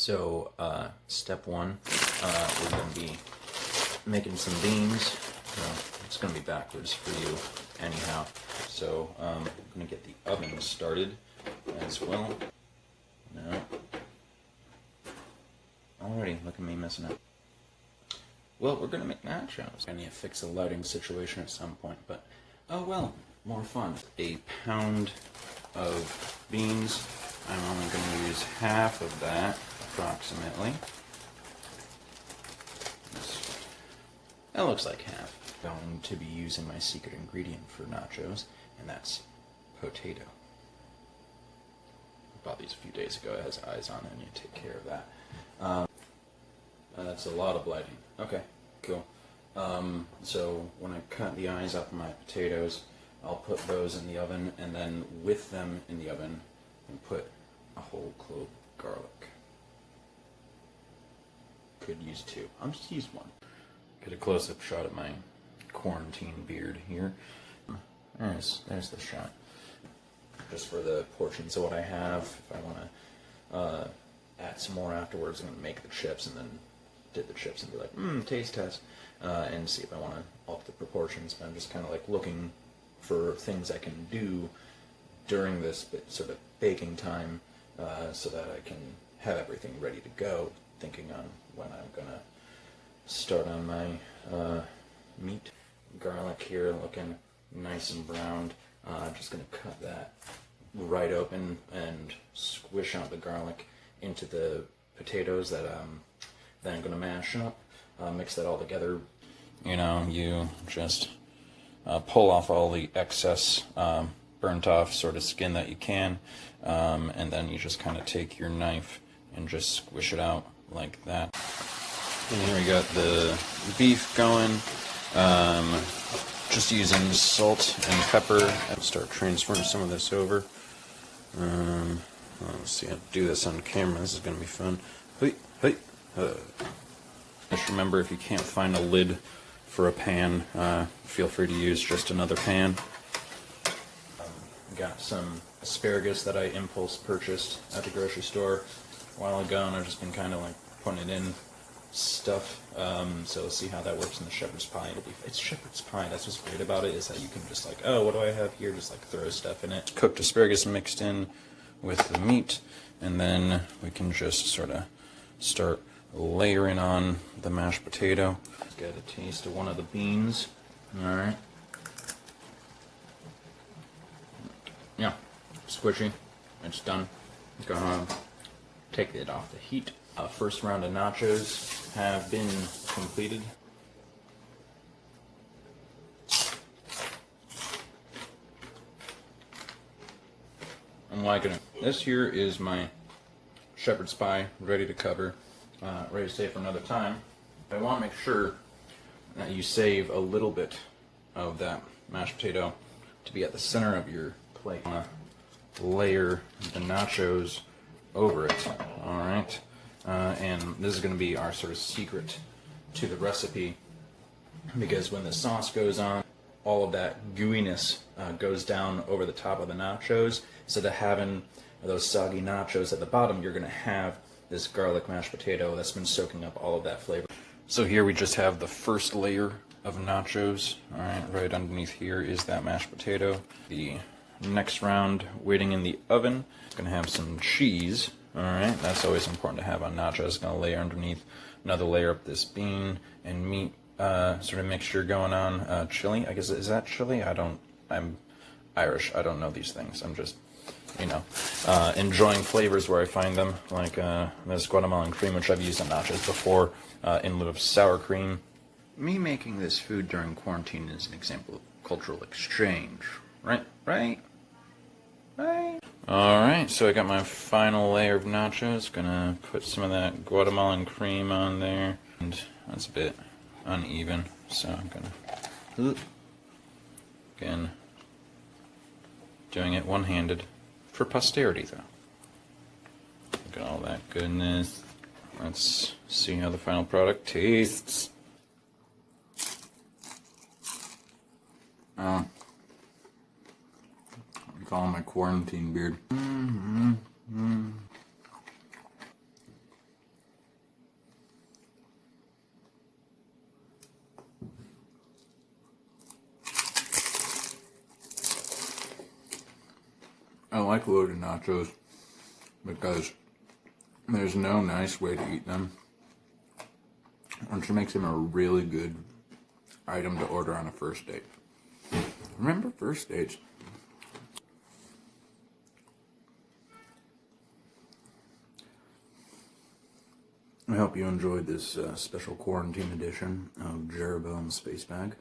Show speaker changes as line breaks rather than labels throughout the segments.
So, step one, we're going to be making some beans. So it's going to be backwards for you anyhow. So, I'm going to get the oven started as well. No. Alrighty, look at me messing up. Well, we're going to make nachos. I need to fix the lighting situation at some point, but oh well, more fun. A pound of beans. I'm only going to use half of that, approximately. That looks like half. I'm going to be using my secret ingredient for nachos, and that's potato. I bought these a few days ago. It has eyes on it, and you take care of that. That's a lot of lighting. Okay, cool. So when I cut the eyes off my potatoes, I'll put those in the oven, and then with them in the oven, and put a whole clove of garlic. Could use two. I'll just use one. Get a close-up shot of my quarantine beard here. There's the shot. Just for the portions of what I have. If I want to add some more afterwards, I'm going to make the chips and then dip the chips and be like, taste test, and see if I want to alter the proportions. But I'm just kind of like looking for things I can do during this sort of baking time, so that I can have everything ready to go, thinking on when I'm going to start on my meat. Garlic here looking nice and browned. I'm just going to cut that right open and squish out the garlic into the potatoes that then I'm going to mash up. Mix that all together. You know, you just pull off all the excess burnt off sort of skin that you can, and then you just kind of take your knife and just squish it out like that. And here we got the beef going. Just using salt and pepper. I'll start transferring some of this over. Let's see how to do this on camera. This is going to be fun. Just remember, if you can't find a lid for a pan, feel free to use just another pan. Got some asparagus that I impulse purchased at the grocery store a while ago, and I've just been kind of like putting it in stuff. So let's see how that works in the shepherd's pie. It's shepherd's pie. That's what's great about it, is that you can just like, oh, what do I have here? Just like throw stuff in it. Cooked asparagus mixed in with the meat, and then we can just sort of start layering on the mashed potato. Get a taste of one of the beans. All right. Yeah, squishy. It's done. Go ahead, take it off the heat. First round of nachos have been completed. I'm liking it. This here is my shepherd's pie, ready to cover, ready to save for another time. I want to make sure that you save a little bit of that mashed potato to be at the center of your plate. I'm gonna layer the nachos over it. All right. And this is going to be our sort of secret to the recipe, because when the sauce goes on, all of that gooiness goes down over the top of the nachos. Instead of having those soggy nachos at the bottom, you're going to have this garlic mashed potato that's been soaking up all of that flavor. So here we just have the first layer of nachos. All right underneath here is that mashed potato. The next round waiting in the oven. It's going to have some cheese. Alright, that's always important to have on nachos. Going to layer underneath another layer of this bean and meat sort of mixture going on. Chili, I guess, is that chili? I'm Irish, I don't know these things. I'm just, enjoying flavors where I find them, like this Guatemalan cream, which I've used on nachos before in lieu of sour cream. Me making this food during quarantine is an example of cultural exchange, right? Alright, so I got my final layer of nachos. Gonna put some of that Guatemalan cream on there. And that's a bit uneven, so I'm gonna... Again, doing it one-handed. For posterity, though. Look at all that goodness. Let's see how the final product tastes. Call my quarantine beard. I like loaded nachos because there's no nice way to eat them, which makes them a really good item to order on a first date. Remember first dates? I hope you enjoyed this special quarantine edition of Jeraboam Spacebag.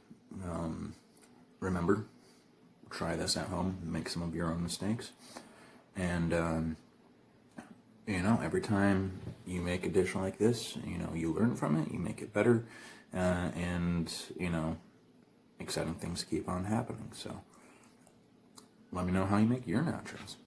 Remember, try this at home, make some of your own mistakes, and every time you make a dish like this, you learn from it, you make it better, and exciting things keep on happening. So let me know how you make your nachos.